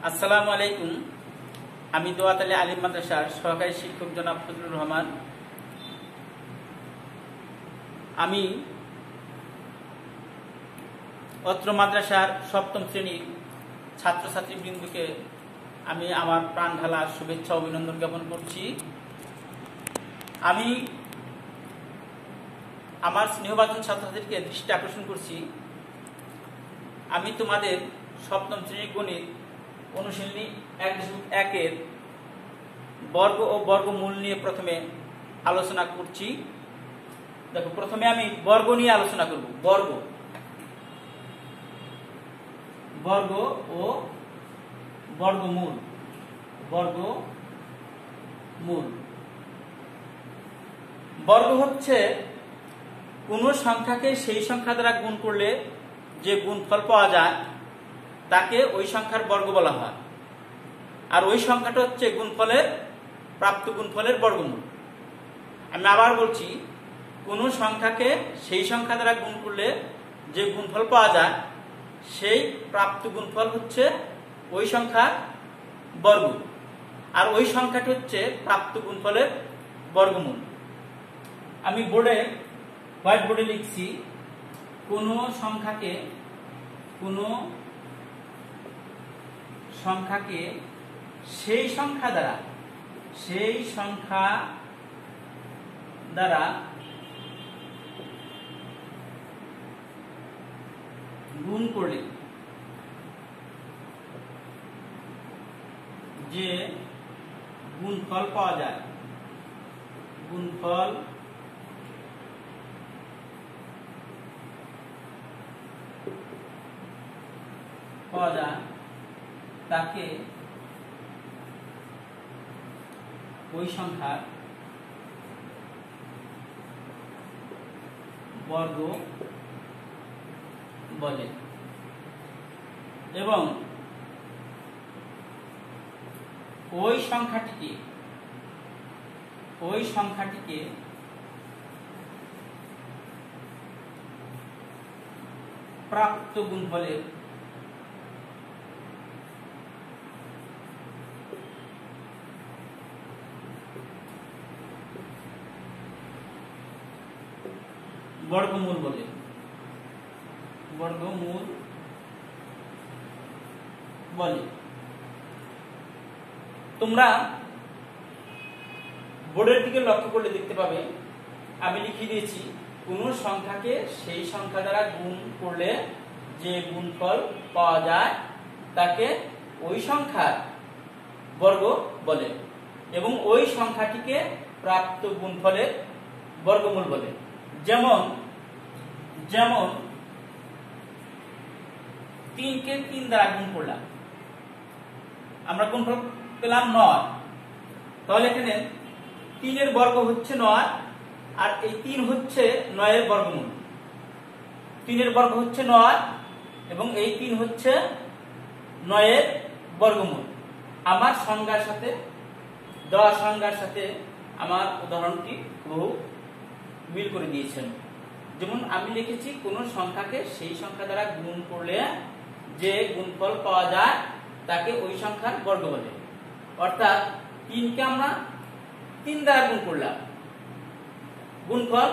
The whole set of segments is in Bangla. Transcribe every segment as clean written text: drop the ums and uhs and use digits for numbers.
আসসালামু আলাইকুম। আমি দোয়াতলী আলিম মাদ্রাসার সহকারী শিক্ষক জনাব ফজলুর রহমান। আমি অত্র মাদ্রাসার সপ্তম শ্রেণীর ছাত্রছাত্রীবৃন্দকে আমি আমার প্রাণ ঢালা শুভেচ্ছা অভিনন্দন জ্ঞাপন করছি। আমি আমার স্নেহভাজন ছাত্রছাত্রীকে দৃষ্টি আকর্ষণ করছি, আমি তোমাদের সপ্তম শ্রেণীর গণিত অনুশীলনী 1.1-এর বর্গ ও বর্গমূল নিয়ে প্রথমে আলোচনা করছি। দেখো, প্রথমে আমি বর্গ নিয়ে আলোচনা করব। বর্গ ও বর্গমূল। বর্গ হচ্ছে কোন সংখ্যাকে সেই সংখ্যা দ্বারা গুণ করলে যে গুণফল পাওয়া যায় তাকে ওই সংখ্যার বর্গ বলা হয়, আর ওই সংখ্যাটা হচ্ছে প্রাপ্ত গুণফলের বর্গমূল। আমি আবার বলছি, কোন সংখ্যাকে সেই সংখ্যা দ্বারা গুণ করলে যে গুণফল পাওয়া যায় সেই প্রাপ্ত গুণফল হচ্ছে ওই সংখ্যার বর্গ, আর ওই সংখ্যাটি হচ্ছে প্রাপ্ত গুণফলের বর্গমূল। আমি হোয়াইট বোর্ডে লিখছি, কোন সংখ্যাকে সেই সংখ্যা দ্বারা গুণ করলে যে গুণফল পাওয়া যায় তাকে ওই সংখ্যার বর্গ বলে, এবং ওই সংখ্যাটিকে প্রাপ্ত গুণফলের বর্গমূল বলে। তোমরা বোর্ডের দিকে লক্ষ্য করলে দেখতে পাবে আমি লিখে দিয়েছি, কোন সংখ্যাকে সেই সংখ্যা দ্বারা গুণ করলে যে গুণফল পাওয়া যায় তাকে ওই সংখ্যার বর্গ বলে, এবং ওই সংখ্যাটিকে প্রাপ্ত গুণফলের বর্গমূল বলে। যেমন 3-কে 3 দ্বারা গুণ করলাম, আমরা গুণফল পেলাম 9। তাহলে এখানে 3-এর বর্গ হচ্ছে 9, আর এই 3 হচ্ছে 9-এর বর্গমূল। 3-এর বর্গ হচ্ছে 9 এবং এই 3 হচ্ছে 9-এর বর্গমূল। আমার দেওয়া সংজ্ঞার সাথে আমার উদাহরণটি বহু মিল করে দিয়েছেন। যেমন আমি লিখেছি, কোন সংখ্যাকে সেই সংখ্যা দ্বারা গুণ করলে যে গুণফল পাওয়া যায় তাকে ওই সংখ্যার বর্গ বলে। অর্থাৎ 3-কে আমরা 3 দ্বারা গুণ করলাম, গুণফল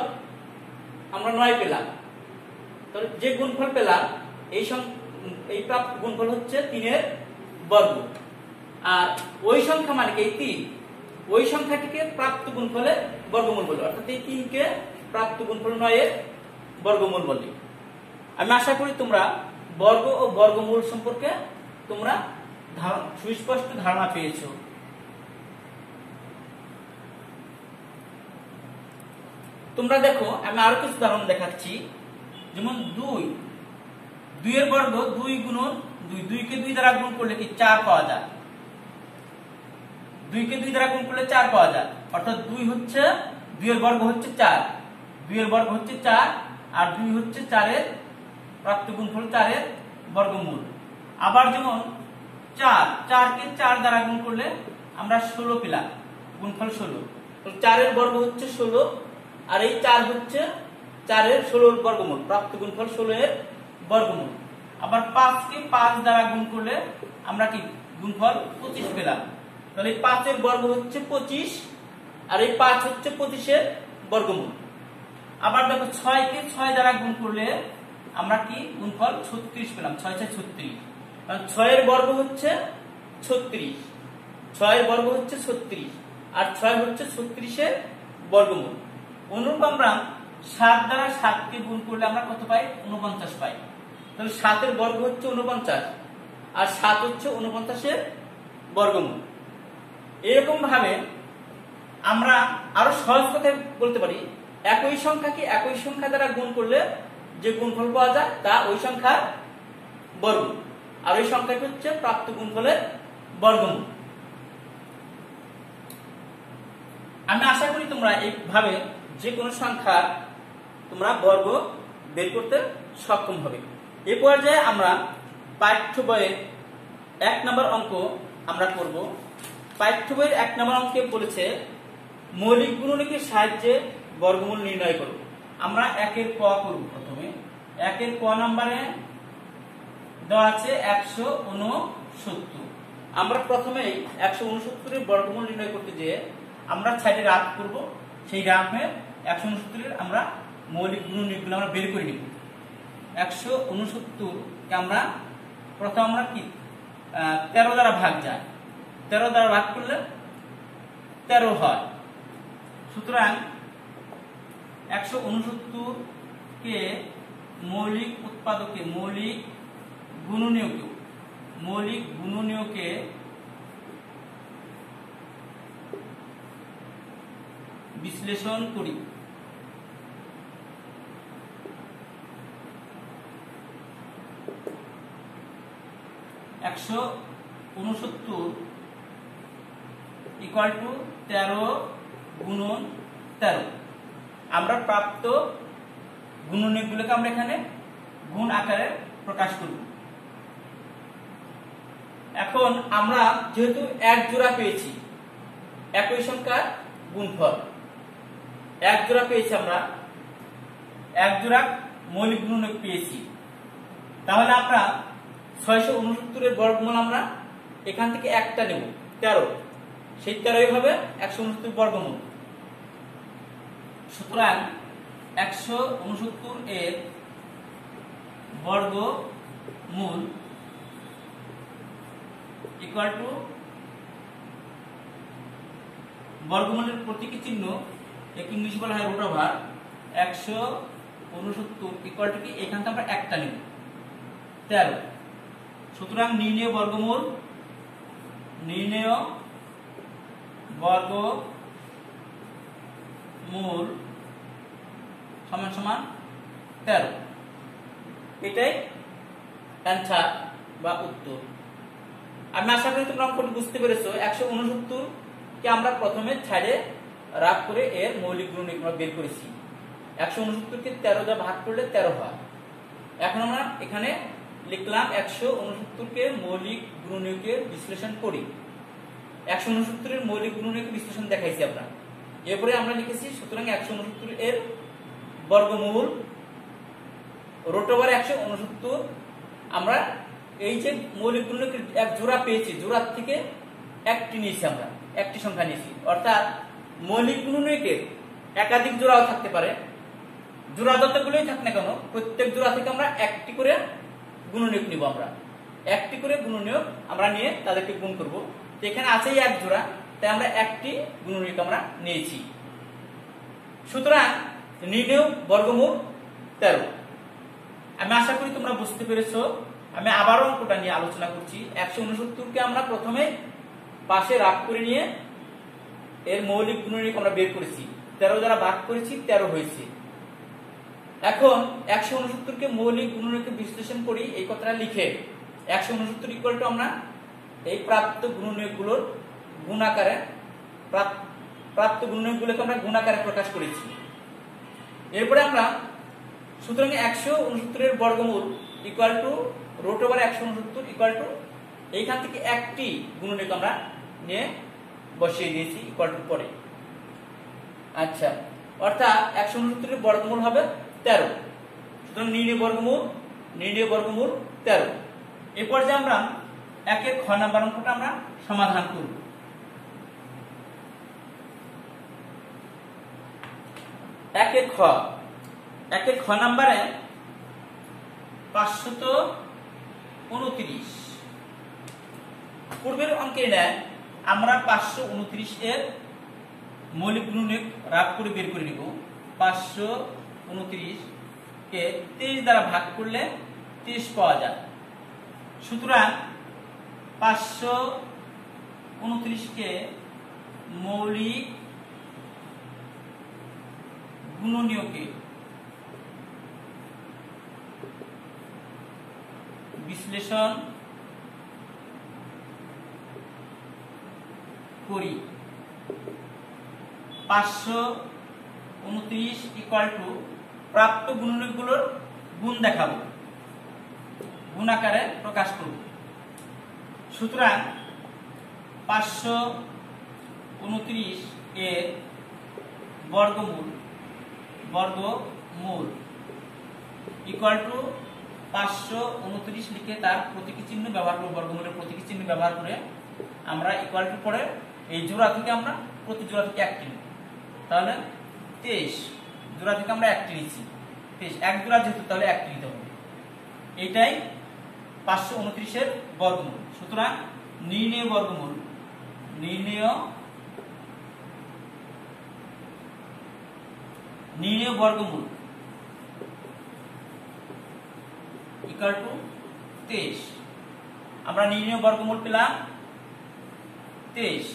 আমরা 9 পেলাম। তাহলে যে গুণফল পেলাম এই প্রাপ্ত গুণফল হচ্ছে 3-এর বর্গ, আর ওই সংখ্যা মানে এই 3, ওই সংখ্যাটিকে প্রাপ্ত গুণফলের বর্গমূল বলে। অর্থাৎ এই 3-কে প্রাপ্ত গুণফল 9-এর বর্গমূল বলে। আমি আশা করি তোমরা বর্গ ও বর্গমূল সম্পর্কে তোমরা সুস্পষ্ট ধারণা পেয়েছো। তোমরা দেখো, আমি আরো কিছু উদাহরণ দেখাচ্ছি। যেমন 2-এর বর্গ 2 গুণন 2, 2-কে 2 দ্বারা গুণ করলে কি 4 পাওয়া যায়। 2-কে 2 দ্বারা গুণ করলে 4 পাওয়া যায়। অর্থাৎ 2-এর বর্গ হচ্ছে 4, 2-এর বর্গ হচ্ছে 4, আর 2 হচ্ছে 4-এর প্রাপ্ত গুণফল 4-এর বর্গমূল। আবার যেমন 4-কে 4 দ্বারা গুণ করলে আমরা 16 পেলাম, গুণফল 16। তো 4-এর বর্গ হচ্ছে 16, আর এই 4 হচ্ছে 4-এর 16-এর বর্গমূল, প্রাপ্ত গুণফল 16-এর বর্গমূল। আবার 5 কে 5 দ্বারা গুণ করলে আমরা কি গুণফল 25 পেলাম। তাহলে 5 এর বর্গ হচ্ছে 25 আর এই 5 হচ্ছে 25 এর বর্গমূল। আবার দেখো 6 কে 6 দ্বারা গুণ করলে আমরা কি গুণফল 36 পেলাম। 6 6 36, কারণ 6 এর বর্গ হচ্ছে 36, 6 এর বর্গ হচ্ছে 36 আর 6 হচ্ছে 36 এর বর্গমূল। অনুরূপ আমরা 7 দ্বারা 7 কে গুণ করলে আমরা কত পাই? 49 পাই। তাহলে 7 এর বর্গ হচ্ছে 49 আর 7 হচ্ছে 49 এর বর্গমূল। এরকম ভাবে আমরা আরো সহজ কথায় বলতে পারি, একই সংখ্যাকে একই সংখ্যা দ্বারা গুণ করলে যে গুণফল পাওয়া যায় তা ওই সংখ্যার বর্গ, আর ওই সংখ্যাটি হচ্ছে প্রাপ্ত গুণফলের বর্গমূল। আমি আশা করি তোমরা এইভাবে যে কোনো সংখ্যার তোমরা বর্গ বের করতে সক্ষম হবে। এই পর্যায়ে আমরা পাঠ্য বইয়ের 1 নম্বর অঙ্ক আমরা করব। পাঠ্য বইয়ের 1 নম্বর অঙ্কে বলেছে মৌলিক গুণনীকের সাহায্যে বর্গমূল নির্ণয় করো। আমরা 1 এর ক করব। প্রথমে 1 এর ক নম্বরে দেওয়া আছে 169। আমরা প্রথমেই 169 এর বর্গমূল নির্ণয় করতে যেয়ে আমরা সাইডে রাফ করব। সেই রাফে 169 এর আমরা মৌলিক গুণনীকগুলো আমরা বের করে নিব। 169 কে আমরা প্রথম আমরা কি 13 দ্বারা ভাগ যায়, 13 দ্বারা ভাগ করলে 13 হয়। সুতরাং 169 কে মৌলিক উৎপাদকে মৌলিক গুণনীয়কে বিশ্লেষণ করি। একশো 69 ইকুয়াল টু 13 গুণন 13। আমরা প্রাপ্ত গুণনীয়কগুলোকে আমরা এখানে গুণ আকারে প্রকাশ করব। এখন আমরা যেহেতু এক জোড়া পেয়েছি, একই সংখ্যার গুণফল এক জোড়া পেয়েছি, আমরা এক জোড়া মৌলিক গুণনীয়ক পেয়েছি, তাহলে আমরা 669 এর বর্গমূল আমরা এখান থেকে একটা নেব 13, সেই 13 হবে 169 বর্গমূল। সুতরাং 169 এর বর্গমূল ইকুয়াল টু বর্গমূলের প্রতীকী চিহ্ন একে ইংলিশ বলা হয় রুট ওভার 169 ইকুয়াল টু কি এখান থেকে আমরা একটা নেব 13। সুতরাং নির্ণেয় বর্গমূল সমান সমান 13। এটাই অ্যানসার বা উত্তর। আমি আশা করি তোমরা অঙ্কটি বুঝতে পেরেছো। 169 কে আমরা প্রথমে ছাড়ে রাফ করে এর মৌলিক গুণনীয়ক আমরা বের করেছি। 169 কে 13 দ্বারা ভাগ করলে 13 হয়। এখন আমরা এখানে লিখলাম 169 কে মৌলিক গুণনীয়কের বিশ্লেষণ করি। 169 এর মৌলিক গুণনীয়কের বিশ্লেষণ দেখাইছি আমরা। এরপরে আমরা লিখেছি সুতরাং 169 এর বর্গমূল রুট ওভার 169। আমরা এই যে মৌলিক গুণনীয়কের এক জোড়া পেয়েছি, জোড়ার থেকে একটি নিয়েছি, আমরা একটি সংখ্যা নিয়েছি। অর্থাৎ মৌলিক গুণনীয়কের একাধিক জোড়াও থাকতে পারে, জোড়া যতগুলোই থাক না কেন প্রত্যেক জোড়া থেকে আমরা একটি করে গুণনীয়ক নিব। আমরা একটি করে গুণনীয়ক আমরা নিয়ে তাদেরকে গুণ করব। তো এখানে আছেই এক জোড়া, তাই আমরা একটি গুণনীয়ক আমরা নিয়েছি। সুতরাং নির্ণেয় বর্গমূল 13। আমি আশা করি তোমরা বুঝতে পেরেছো। আমি আবার অঙ্কটা নিয়ে আলোচনা করছি। 169 কে আমরা প্রথমে পাশে রাফ করে নিয়ে এর মৌলিক গুণনীয়ক আমরা বের করেছি, 13 দ্বারা ভাগ করেছি, 13 হয়েছে। এখন 169 কে মৌলিক গুণনীয়কে বিশ্লেষণ করি এই কথাটা লিখে 169 ইকুয়াল টু আমরা এই প্রাপ্ত গুণনীয়কগুলোর গুণাকারে প্রাপ্ত গুণনীয়কগুলোকে আমরা গুণাকারে প্রকাশ করেছি। এরপরে আমরা সুতরাং 169 এর বর্গমূল equal to root over 169 equal to এইখান থেকে একটি গুণনীয়ক আমরা নিয়ে বসিয়ে দিয়েছি ইকুয়াল টু পরে। আচ্ছা, অর্থাৎ 169 এর বর্গমূল হবে 13। সুতরাং নির্ণেয় বর্গমূল 13। এই পর্যায়ে আমরা একের খ নাম্বার অঙ্কটা আমরা সমাধান করব। একের খ নাম্বারে 529 পূর্বের অঙ্কে নেয় আমরা 529 এর মৌলিক গুণনীয়ক রাগ করে বের করে নিব। 529 কে 23 দ্বারা ভাগ করলে 23 পাওয়া যায়। সুতরাং 529 কে মৌলিক গুণনীয়কে বিশ্লেষণ করি। 529 ইকুয়াল টু প্রাপ্ত গুণনীয়কগুলোর গুণ দেখাবো, গুণ আকারে প্রকাশ করব। সুতরাং 529 এর বর্গমূল ইকুয়াল টু 529 লিখে তার প্রতীকী চিহ্ন ব্যবহার করব, বর্গমূলের প্রতীকী চিহ্ন ব্যবহার করে আমরা ইকুয়াল টু পরে এই জোড়া থেকে আমরা প্রতি জোড়া থেকে একটি নিব। তাহলে 23 জোড়া থেকে আমরা একটি নিচ্ছি, 23 এক জোড়া যেহেতু তাহলে একটি নিতে হবে। এইটাই 529 এর বর্গমূল। সুতরাং নির্ণেয় বর্গমূল ইকুয়াল টু 23। আমরা নির্ণেয় বর্গমূল পেলাম 23।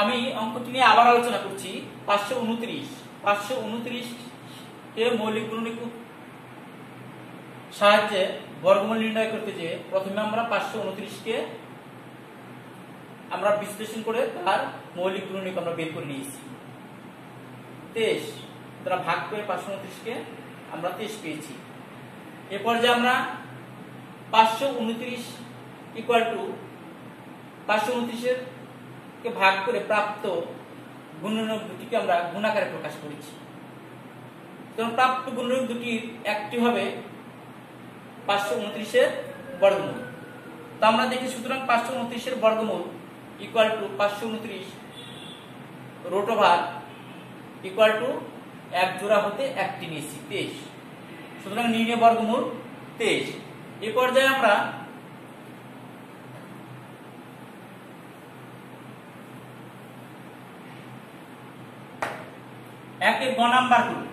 আমি অঙ্কটি নিয়ে আবার আলোচনা করছি। 529 কে মৌলিক গুণনীয়ক সাহায্যে বর্গমূল নির্ণয় করতে যে প্রথমে আমরা 529 কে আমরা বিশ্লেষণ করে তার মৌলিক গুণনীয়ক আমরা বের করে নিয়েছি। 23 দ্বারা ভাগ করে 529 কে আমরা 23 পেয়েছি। এরপর যে আমরা 529 ইকুয়াল টু 529 এর কে ভাগ করে প্রাপ্ত গুণনীয়ক দুটিকে আমরা গুণাকারে প্রকাশ করেছি। কারণ প্রাপ্ত গুণনীয়ক দুটির একটি হবে 529 এর বর্গমূল। তো আমরা দেখি, সুতরাং 529 এর বর্গমূল equal to 529 root over equal to এক জোড়া হতে একটি নিয়েছি 23। সুতরাং নির্ণেয় বর্গমূল 23। এই পর্যায়ে আমরা একের গ নাম্বার করব।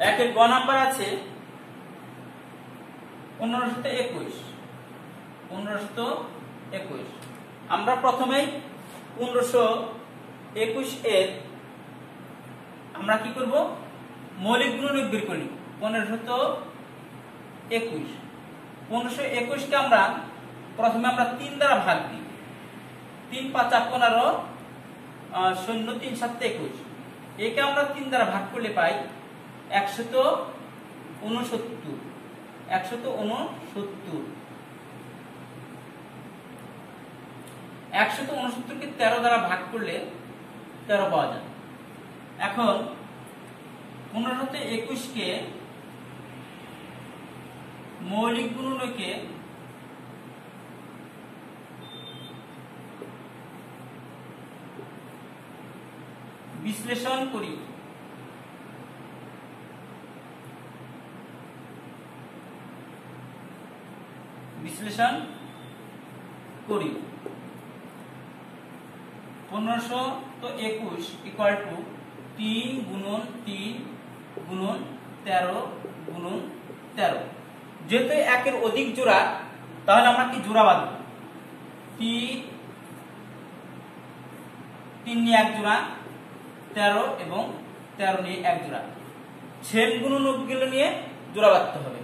একের গ নাম্বার আছে 1521। আমরা প্রথমেই 1521 এর আমরা কি করব, মৌলিক গুণনীয়ক বের করে নিব। 1521 কে আমরা প্রথমে আমরা 3 দ্বারা ভাগ দিই। 3 5 15 শূন্য 3 7 21। একে আমরা 3 দ্বারা ভাগ করলে পাই 169। 169 কে 13 দ্বারা ভাগ করলে 13 পাওয়া যায়। এখন 1521 কে মৌলিক গুণনীয়কে বিশ্লেষণ করি। বিশ্লেষণ করি 1521 ইকুয়াল টু 3 গুণন 3 গুণন 13 গুণন 13। যেহেতু একের অধিক জোড়া, তাহলে আমরা কি জোড়া বাঁধব। 3 নিয়ে এক জোড়া, 13 এবং 13 নিয়ে এক জোড়া, ছেদ গুণনগুলো নিয়ে জোড়া বাঁধতে হবে।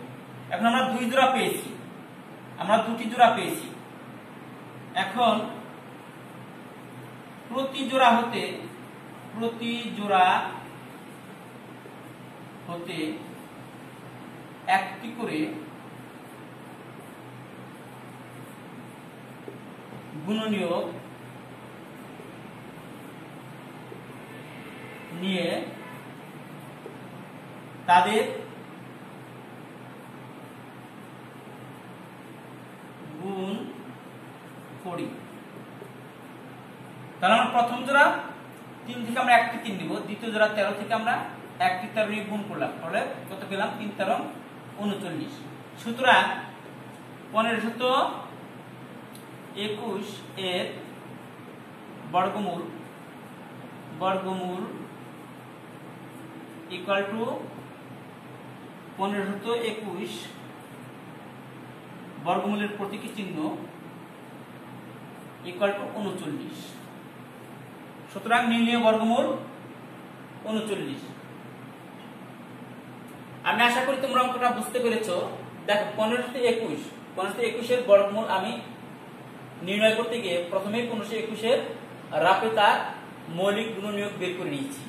এখন আমরা দুটি জোড়া পেয়েছি। এখন প্রতি জোড়া হতে একটি করে গুণনীয়ক নিয়ে তাদের প্রথম জোড়া 3 থেকে আমরা একটি 3 নিব, দ্বিতীয় জোড়া 13 থেকে আমরা একটি 13 নিয়ে গুণ করলাম, তাহলে কত পেলাম? 3 13 39। সুতরাং 1521 এর বর্গমূল ইকুয়াল টু 1521 বর্গমূলের প্রতীকী চিহ্ন ইকুয়াল টু 39। সুতরাং নির্ণয় বর্গমূল 39। আমি আশা করি তোমরা অঙ্কটা বুঝতে পেরেছো। দেখো 1521 এর বর্গমূল আমি নির্ণয় করতে গিয়ে প্রথমে 1521 এর রাফে তার মৌলিক গুণনীয়ক বের করে নিয়েছি।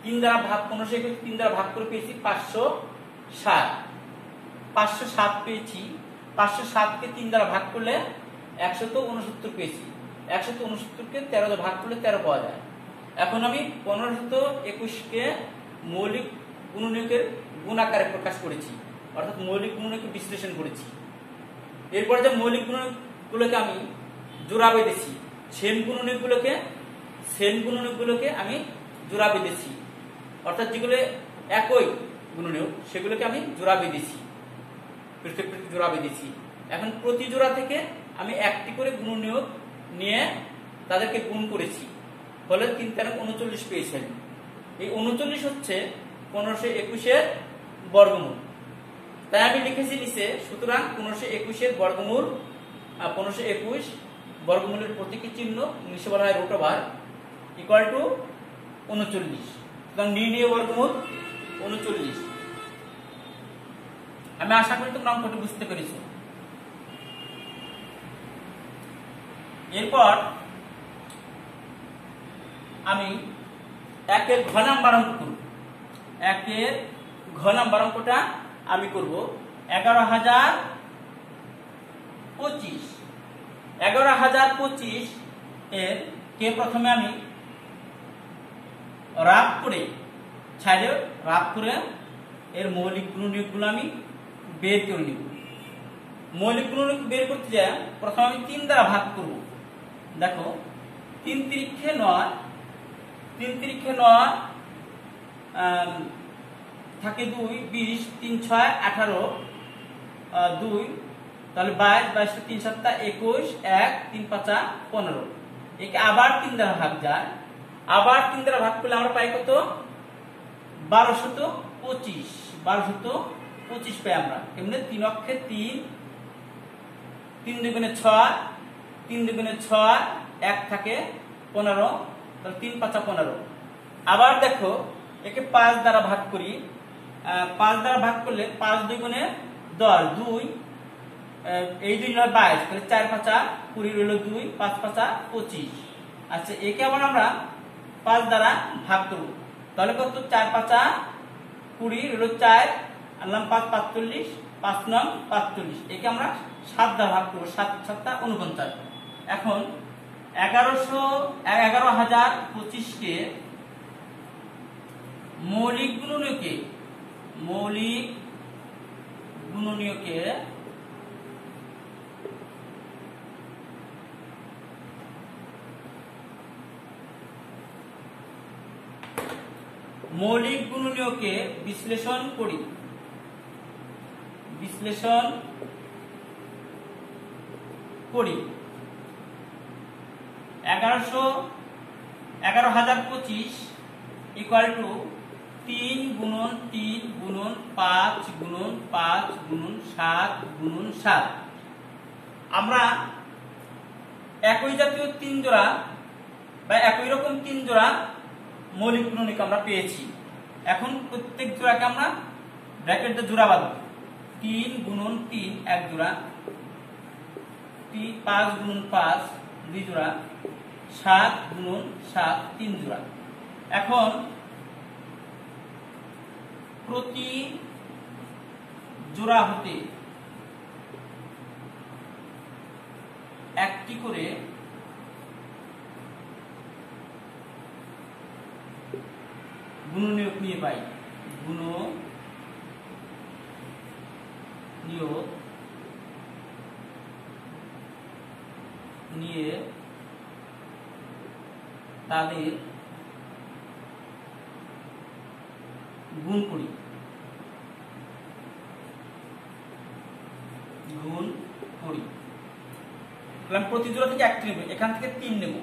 3 দ্বারা ভাগ 1521 3 দ্বারা ভাগ করে পেয়েছি 507 পেয়েছি। 507 কে 3 দ্বারা ভাগ করলে 169 পেয়েছি। 169 কে 13 দ্বারা ভাগ করলে 13 পাওয়া যায়। এখন আমি 1521 কে মৌলিক গুণনীয়কের গুণ আকারে প্রকাশ করেছি, অর্থাৎ মৌলিক গুণনীয়ক বিশ্লেষণ করেছি। এরপরে যে মৌলিক গুণনীয়কগুলোকে আমি জোড়া বেঁধেছি, সেম গুণনীয়কগুলোকে আমি জোড়া বেঁধেছি, অর্থাৎ যেগুলো একই গুণনীয়ক সেগুলোকে আমি জোড়া বেঁধেছি, জোড়া বেঁধেছি। এখন প্রতি জোড়া থেকে আমি একটি করে গুণনীয়ক নিয়ে তাদেরকে গুণ করেছি, ফলে 3 13 39 পেয়েছেন। এই 39 হচ্ছে 1521 এর বর্গমূল। তাই আমি লিখেছি নিচে, সুতরাং 1521 এর বর্গমূল 1521 বর্গমূলের প্রতীকী চিহ্ন নিচে বলা হয় রুট ওভার ইকুয়াল টু 39। সুতরাং নির্ণয় বর্গমূল 39। আমি আশা করি তোমরা অঙ্কটি বুঝতে পেরেছো। এরপর আমি 1 এর ঘ নাম্বার অঙ্ক করব। 1 এর ঘ নাম্বার অঙ্কটা আমি করব 11025। 11025 এর কে প্রথমে আমি রাফ করে এর মৌলিক গুণনীয়কগুলো আমি বের করে নিব। মৌলিক গুণনীয়ক বের করতে যায় প্রথমে আমি 3 দ্বারা ভাগ করব। দেখো 3 তিরিক্ষে 9 থাকে 2 20 3 6 18 2 তাহলে 22 22 3 7 21 1 3 5 15। একে আবার 3 দ্বারা ভাগ যায়, আবার 3 দ্বারা ভাগ করলে আমরা পাই কত? 1225 পাই আমরা। এমনি 3 অক্ষে 3 3 দুগুণে 6 3 দুগুণে 6 1 থাকে 15, তাহলে 3 5 15। আবার দেখো একে 5 দ্বারা ভাগ করি, 5 দ্বারা ভাগ করলে 5 দুগুণে 10 2 এই 2 নয় 22, তাহলে 4 5 20 রইল 2 5 5 25। আচ্ছা একে আবার আমরা 5 দ্বারা ভাগ করব, তাহলে কত? 4 5 20 রইল 4 আনলাম 5 45 5 9 45। একে আমরা 7 দ্বারা ভাগ করব, 7 7 49। এখন 11025 কে মৌলিক গুণনীয়কে বিশ্লেষণ করি। 11025 ইকুয়াল টু 3 গুণন 3 গুণন 5 গুণন 5 গুণন 7 গুণন 7। আমরা একই জাতীয় 3 জোড়া বা একই রকম 3 জোড়া মৌলিক গুণনীয়ক আমরা পেয়েছি। এখন প্রত্যেক জোড়াকে আমরা ব্র্যাকেট দিয়ে জোড়া বাঁধব। 3 গুণন 3 এক জোড়া, 5 গুণন 5 2 জোড়া, 7 গুণন 7 3 জোড়া। এখন প্রতি জোড়া হতে একটি করে গুণনীয়ক নিয়ে পাই। গুণনীয়ক নিয়ে তাদের গুণ করি। প্রতি জোড়া থেকে একটি নেব, এখান থেকে 3 নেব,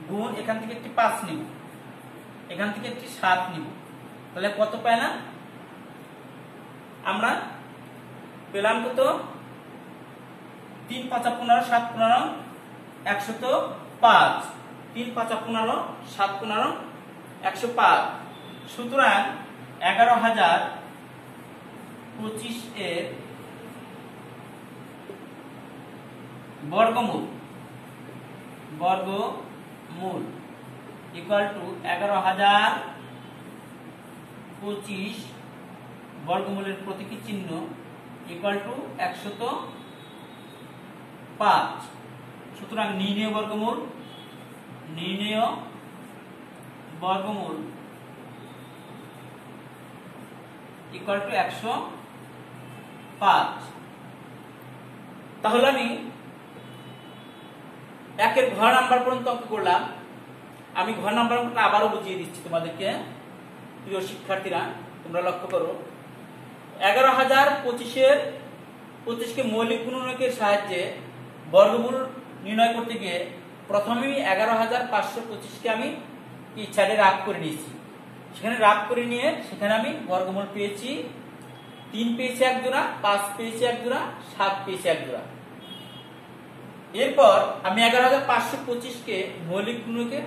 গুণ এখান থেকে একটি 5 নেব, এখান থেকে একটি 7 নেব, তাহলে কত পেলাম আমরা? পেলাম কত? 3 5 15 7 15 105। 3 5 15 7 15 105। সুতরাং 11,025 এর বর্গমূল ইকুয়াল টু 11,025 বর্গমূলের প্রতীকী চিহ্ন ইকুয়াল টু 105। সুতরাং নির্ণেয় বর্গমূল ইকুয়াল টু 105। তাহলে আমি একের ঘর নাম্বার পর্যন্ত অঙ্ক করলাম। আমি ঘর নাম্বার অঙ্কটা আবারও বুঝিয়ে দিচ্ছি তোমাদেরকে। প্রিয় শিক্ষার্থীরা, তোমরা লক্ষ্য করো, 11,025 কে মৌলিক গুণনীয়কের সাহায্যে বর্গমূল নির্ণয় করতে গিয়ে প্রথমেই 11,525 আমি সাইডে রাগ করে নিয়েছি। সেখানে রাগ করে নিয়ে সেখানে আমি বর্গমূল পেয়েছি 3 পেয়েছি 1 জোড়া, 5 পেয়েছি 1 জোড়া, 7 পেয়েছি 1 জোড়া। এরপর আমি 11,525 কে মৌলিক গুণনীয়কের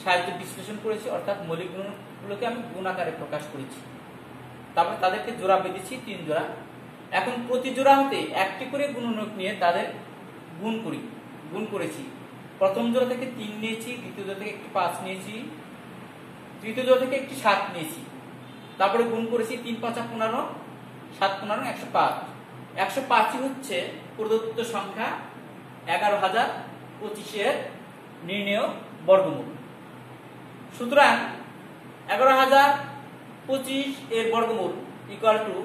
সাহায্যে বিশ্লেষণ করেছি, অর্থাৎ মৌলিক গুণগুলোকে আমি গুণ আকারে প্রকাশ করেছি। তারপর তাদেরকে জোড়া বেঁধেছি 3 জোড়া। এখন প্রতি জোড়া হতে একটি করে গুণনীয়ক নিয়ে তাদের গুণ করেছি। প্রথম জোড়া থেকে 3 নিয়েছি, দ্বিতীয় জোড়া থেকে একটি 5 নিয়েছি, তৃতীয় জোড়া থেকে একটি 7 নিয়েছি। তারপরে গুণ করেছি 3 5 15 7 15 105। 105 হচ্ছে প্রদত্ত সংখ্যা 11,025 এর নির্ণেয় বর্গমূল। সুতরাং 11,025 এর বর্গমূল ইকুয়াল টু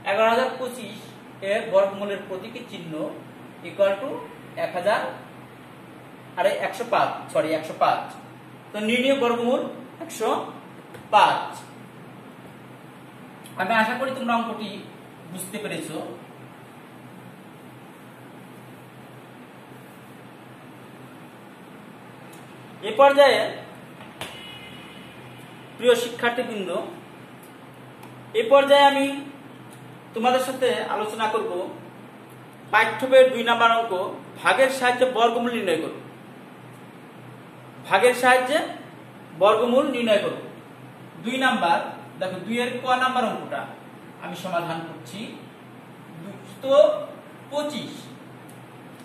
11,025 এর বর্গমূলের প্রতীকী চিহ্ন ইকুয়াল টু 105। তো নির্ণেয় বর্গমূল 105। আমি আশা করি তোমরা অঙ্কটি বুঝতে পেরেছো। এ পর্যায়ে প্রিয় শিক্ষার্থীবৃন্দ, এ পর্যায়ে আমি তোমাদের সাথে আলোচনা করব পাঠ্য বইয়ের 2 নম্বর অঙ্ক, ভাগের সাহায্যে বর্গমূল নির্ণয় করব। ভাগের সাহায্যে বর্গমূল নির্ণয় করব 2 নাম্বার। দেখো 2 এর ক নাম্বার অঙ্কটা আমি সমাধান করছি। 225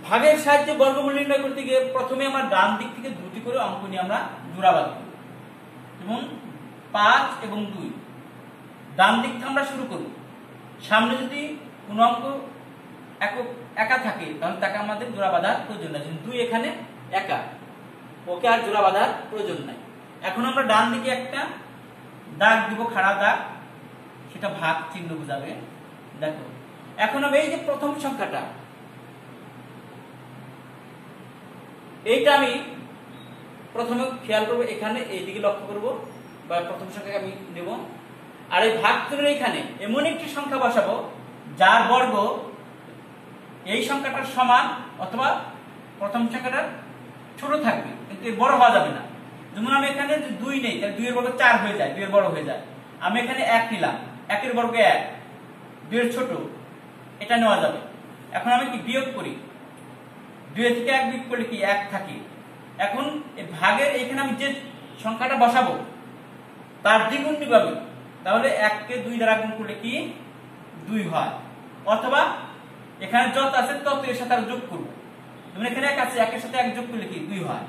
ভাগের সাহায্যে বর্গমূল নির্ণয় করতে গিয়ে প্রথমে আমার ডান দিক থেকে 2টি করে অঙ্ক নিয়ে আমরা জোড়া বাঁধব এবং 5 এবং 2 ডান দিক থেকে আমরা শুরু করব। সামনে যদি কোন অঙ্ক একা থাকে তাহলে তাকে আমাদের জোড়া বাঁধার প্রয়োজন নাই। 2 এখানে একা, ওকে আর জোড়া বাঁধার প্রয়োজন নাই। এখন আমরা ডান দিকে একটা দাগ দিব, খাড়া দাগ, সেটা ভাগ চিহ্ন বোঝাবে। দেখো এখন আমি এই যে প্রথম সংখ্যাটা, এইটা আমি প্রথমে খেয়াল করব, এখানে এইদিকে লক্ষ্য করব বা প্রথম সংখ্যা আমি নেব। আর এই ভাগ চিহ্নের এখানে এমন একটি সংখ্যা বসাবো যার বর্গ এই সংখ্যাটার সমান অথবা প্রথম সংখ্যাটার ছোট থাকবে, কিন্তু এর বড় হওয়া যাবে না। যেমন আমি এখানে 2 নেই, তাহলে 2 এর বর্গ 4 হয়ে যায়, 2 এর বড় হয়ে যায়। আমি এখানে 1 নিলাম, 1 এর বর্গ 1, 2 এর ছোট, এটা নেওয়া যাবে। এখন আমি কি বিয়োগ করি, 2 থেকে 1 বিয়োগ করলে কি 1 থাকে। এখন এই ভাগের এখানে আমি যে সংখ্যাটা বসাবো তার দ্বিগুণ নিবাবে, তাহলে 1 কে 2 দ্বারা গুণ করলে কি 2 হয়। অথবা এখানে যত আছে তত এর সাথে যোগ করব, যেমন এখানে 1 আছে, 1 এর সাথে 1 যোগ করলে কি 2 হয়।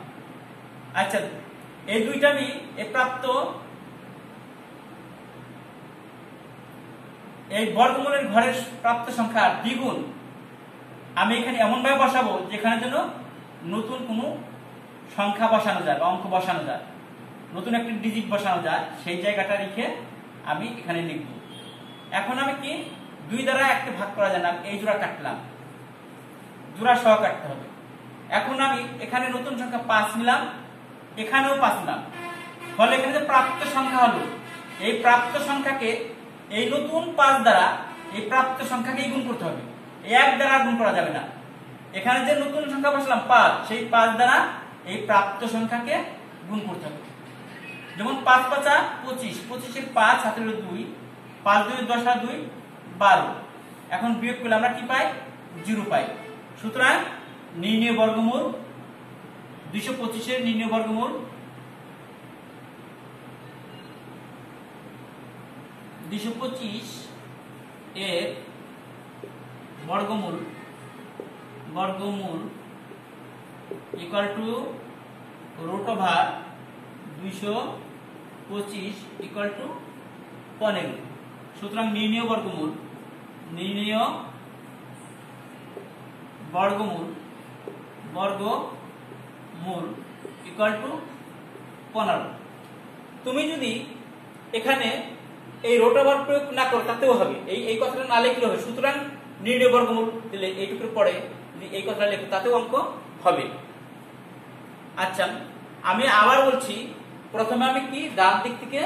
আচ্ছা, এই 2টা আমি প্রাপ্ত এই বর্গমূলের ঘরের প্রাপ্ত সংখ্যার দ্বিগুণ আমি এখানে এমন ভাবে বসাবো যেখানে যেন নতুন কোনো সংখ্যা বসানো যায় বা অঙ্ক বসানো যায়, নতুন একটা ডিজিট বসানো যায়, সেই জায়গাটা রেখে আমি এখানে লিখব। এখন আমি কি 2 দ্বারা 1 কে ভাগ করা যায় না, এই জোড়া কাটলাম, জোড়া সহ কাটতে হবে। এখন আমি এখানে নতুন সংখ্যা 5 নিলাম, এখানেও 5 নিলাম, ফলে এখানে যে প্রাপ্ত সংখ্যা হলো, এই প্রাপ্ত সংখ্যাকে এই নতুন 5 দ্বারা এই প্রাপ্ত সংখ্যাকে গুণ করতে হবে, 1 দ্বারা গুণ করা যাবে না। এখানে যে নতুন সংখ্যা বসালাম 5, সেই 5 দ্বারা এই প্রাপ্ত সংখ্যাকে গুণ করতে হবে। যেমন 5 5 25, 25 এর 5 হাতে হলো 2, 5 2 10 আর 2 12। এখন বিয়োগ করলে আমরা কি পাই? 0 পাই। সুতরাং নির্ণয় বর্গমূল 225 এর নির্ণয় বর্গমূল 225 এর বর্গমূল equal to root over 225 equal to 15। সুতরাং নির্ণয় বর্গমূল ইকুয়াল টু 15। তুমি যদি এখানে এই রুট ওভার প্রয়োগ না করো তাতেও হবে, এই কথাটা না লিখলে হবে। সুতরাং নির্ণয় বর্গমূল দিলে এইটুকুর পরে যদি এই কথাটা লেখো তাতেও অঙ্ক হবে। আচ্ছা, আমি আবার বলছি, প্রথমে আমি কি ডান দিক থেকে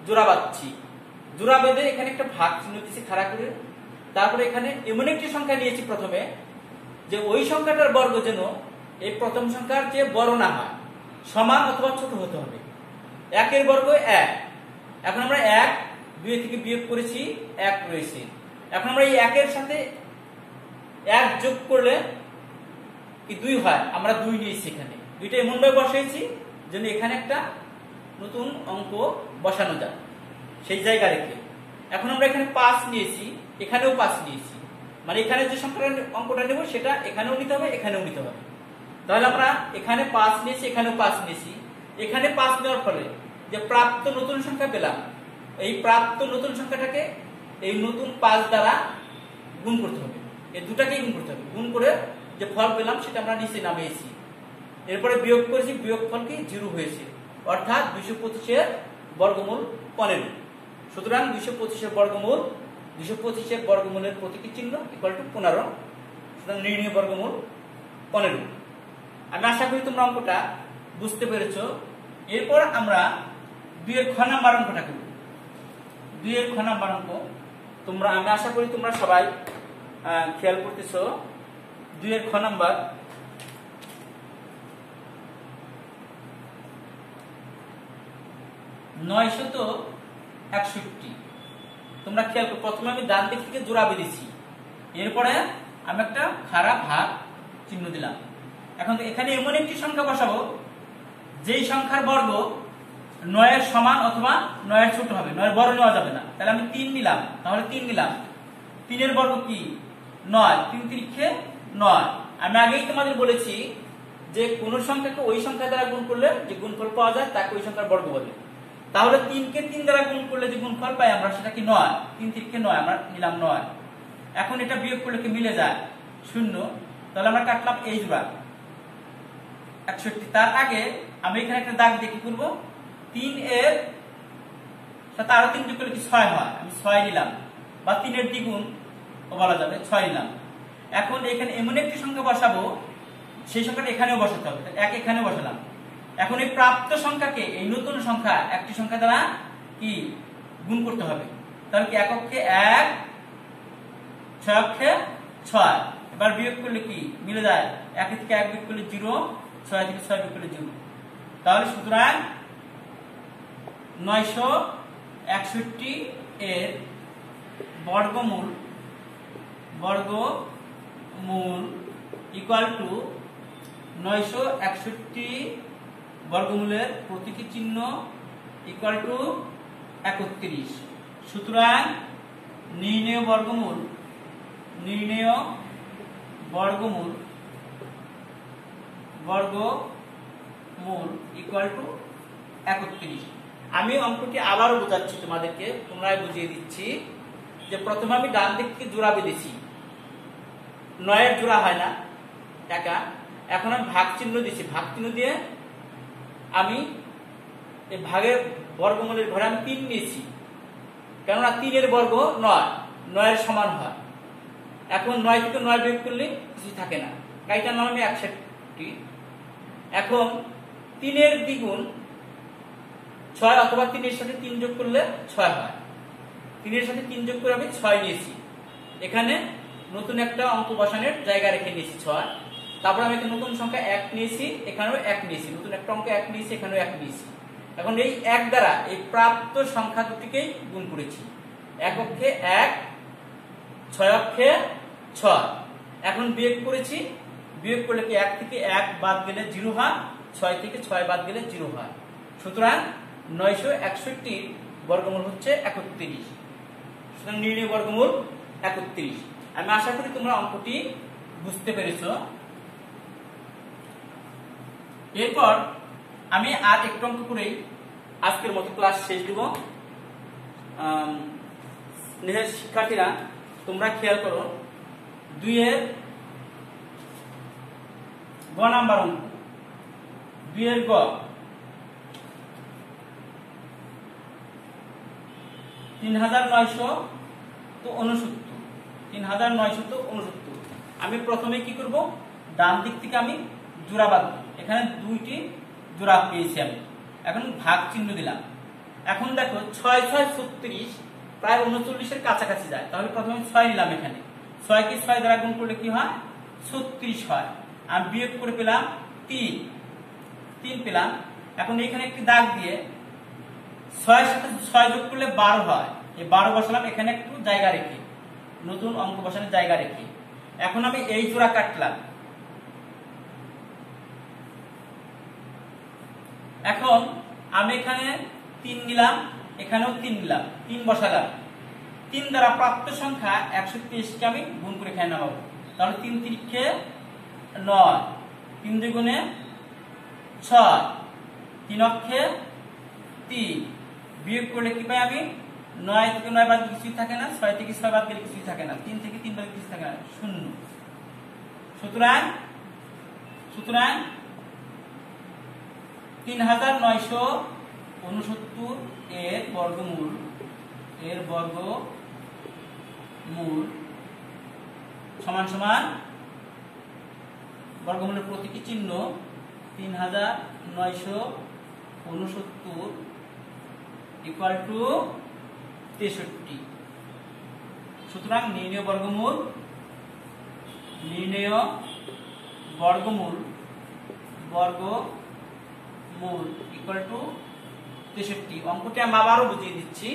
জোড়া বাঁধছি, জোড়া বেঁধে এখানে একটা ভাগ চিহ্ন দিচ্ছি খাড়া করে। তারপরে এখানে এমন একটি সংখ্যা নিয়েছি প্রথমে, যে ওই সংখ্যাটার বর্গ যেন এই প্রথম সংখ্যার চেয়ে বড় না হয়, সমান অথবা ছোট হতে হবে। 1 এর বর্গ 1। এখন আমরা 1 2 থেকে বিয়োগ করেছি, 1 রয়েছে। এখন আমরা এই 1 এর সাথে 1 যোগ করলে কি 2 হয়, আমরা 2 নিয়েছি। এখানে 2টা এমন ভাবে বসাইছি যেন এখানে একটা নতুন অঙ্ক বসানো যায় সেই জায়গা রেখে। এখন আমরা এখানে 5 নিয়েছি, এখানেও 5 নিয়েছি, মানে এখানে যে সংখ্যাটা অঙ্কটা নেব সেটা এখানেও নিতে হবে, এখানেও নিতে হবে। তাহলে আমরা এখানে 5 নিয়েছি, এখানেও 5 নিয়েছি। এখানে 5 নেওয়ার ফলে যে প্রাপ্ত নতুন সংখ্যা পেলাম, এই প্রাপ্ত নতুন সংখ্যাটাকে এই নতুন 5 দ্বারা গুণ করতে হবে, এই দুটাকেই গুণ করতে হবে। গুণ করে যে ফল পেলাম সেটা আমরা নিচে নামিয়েছি। এরপরে বিয়োগ করেছি, বিয়োগফল কি 0 হয়েছে, অর্থাৎ 225 এর বর্গমূল 15। সুতরাং 225 এর বর্গমূল, 225 এর বর্গমূলের প্রতীকী চিহ্ন ইকুয়াল টু 15। সুতরাং নির্ণয় বর্গমূল 15। আমি আশা করি তোমরা অঙ্কটা বুঝতে পেরেছো। এরপর আমরা 2 এর খ নাম্বার অঙ্কটা করব। 2 এর খ নাম্বার অঙ্ক আমি আশা করি তোমরা সবাই খেয়াল করতেছো। 2 এর খ নাম্বার, নয়শত 61। তোমরা খেয়াল করো, প্রথমে আমি ডান দিক থেকে জোড়া বেঁধেছি, এরপরে আমি একটা খাড়া ভাগ চিহ্ন দিলাম। এখন এখানে এমন একটি সংখ্যা বসাবো যেই সংখ্যার বর্গ 9 এর সমান অথবা 9 এর ছোট হবে, 9 এর বড় নেওয়া যাবে না। তাহলে আমি 3 নিলাম, তাহলে 3 নিলাম। 3 এর বর্গ কি 9, 3 3 9। আমি আগেই তোমাদের বলেছি যে কোন সংখ্যাকে ওই সংখ্যা দ্বারা গুণ করলে যে গুণফল পাওয়া যায় তাকে ওই সংখ্যার বর্গ বলে। তাহলে 3 কে 3 দ্বারা গুণ করলে যে গুণফল পাই আমরা সেটা কি 9, 3 3 9, আমরা নিলাম 9। এখন এটা বিয়োগ করলে কি মিলে যায় 0, তাহলে আমরা কাটলাম এই জোড়া 61। তার আগে আমি এখানে একটা দাগ দিয়ে কি করব, 3 এর সাথে আরো 3 যোগ করলে কি 6 হয়, আমি 6 নিলাম, বা 3 এর দ্বিগুণ বলা যাবে, 6 নিলাম। এখন এখানে এমন একটি সংখ্যা বসাবো সেই সংখ্যাটা এখানেও বসাতে হবে, 1 এখানে বসালাম। এখন এই প্রাপ্ত সংখ্যাকে এই নতুন সংখ্যা একটি সংখ্যা দ্বারা কি গুণ করতে হবে। তাহলে কি এককে 1, 6 6। এবার বিয়োগ করলে কি মিলে যায়, 1 থেকে 1 বিয়োগ করলে 0, 6 থেকে 6 বিয়োগ করলে 0। তাহলে সুতরাং 961 এর বর্গমূল ইকুয়াল টু 961 বর্গমূলের প্রতীকী চিহ্ন ইকুয়াল টু 31। সুতরাং নির্ণেয় বর্গমূল ইকুয়াল টু 31। আমি অঙ্কটি আবারও বোঝাচ্ছি তোমাদেরকে, পুনরায় বুঝিয়ে দিচ্ছি যে প্রথমে আমি ডান দিক থেকে জোড়া বেঁধেছি, 9 এর জোড়া হয় না একা। এখন আমি ভাগ চিহ্ন দিচ্ছি, ভাগ চিহ্ন দিয়ে আমি এই ভাগের বর্গমূলের ঘরে আমি 3 নিয়েছি, কেননা 3 এর বর্গ 9 এর সমান হয়। এখন 9 থেকে 9 বিয়োগ করলে কিছু থাকে না, কাইটা নাম আমি 61। এখন 3 এর দ্বিগুণ 6 অথবা 3 এর সাথে 3 যোগ করলে 6 হয়। 3 এর সাথে 3 যোগ করে আমি 6 নিয়েছি। এখানে নতুন একটা অঙ্ক বসানোর জায়গা রেখে নিয়েছি 6। তারপর আমি একটা নতুন সংখ্যা 1 নিয়েছি, এখানেও 1 নিয়েছি, নতুন একটা অঙ্ক 1 নিয়েছি, এখানেও 1 নিয়েছি। এখন এই 1 দ্বারা এই প্রাপ্ত সংখ্যা দুটিকেই গুণ করেছি। 1 অক্ষে 1, 6 অক্ষে 6। এখন বিয়োগ করেছি, বিয়োগ করলে কি 1 থেকে 1 বাদ গেলে 0 হয়, 6 থেকে 6 বাদ গেলে 0 হয়। সুতরাং 961 বর্গমূল হচ্ছে 31। সুতরাং নির্ণয় বর্গমূল 31। আমি আশা করি তোমরা অঙ্কটি বুঝতে পেরেছো। এরপর আমি আর একটু অঙ্ক করেই আজকের মতো ক্লাস শেষ দিব। স্নেহের শিক্ষার্থীরা, তোমরা খেয়াল করো, 2 এর গ নাম্বার অঙ্ক। 2 এর গ 3969। আমি প্রথমে কি করব, ডান দিক থেকে আমি জোড়া বাঁধব। এখানে 2টি জোড়া পেয়েছি আমি, এখন ভাগ চিহ্ন দিলাম। এখন দেখো 6 6 36 প্রায় 39 এর কাছাকাছি যায়, তাহলে প্রথমে 6 নিলাম। এখানে 6 কে 6 দ্বারা গুণ করলে কি হয়, 36 হয়। আমি বিয়োগ করে পেলাম 3 পেলাম। এখন এখানে একটি দাগ দিয়ে 6 এর সাথে 6 যোগ করলে 12 হয়। এই 12 বসালাম এখানে একটু জায়গা রেখে, নতুন অঙ্ক বসানোর জায়গা রেখে। এখন আমি এই জোড়া কাটলাম। এখন আমি এখানে 3 নিলাম, এখানেও 3 নিলাম, 3 বসালাম। 3 দ্বারা প্রাপ্ত সংখ্যা 123 কে আমি গুণ করে এখানে নামাবো। তাহলে 3 3 9, 3 দুগুণে 6, 3 অক্ষে 3। বিয়োগ করলে কি পাই আমি, 9 থেকে 9 বাদ কিছুই থাকে না, 6 থেকে 6 বাদ গেলে কিছুই থাকে না, 3 থেকে 3 বাদ কিছুই থাকে না, 0। সুতরাং 3969 এর বর্গমূল সমান সমান বর্গমূলের প্রতীকী চিহ্ন 3969 ইকুয়াল টু 63। সুতরাং নির্ণয় বর্গমূল ইকুয়াল টু 63। অঙ্কটি আমি আবারও বুঝিয়ে দিচ্ছি।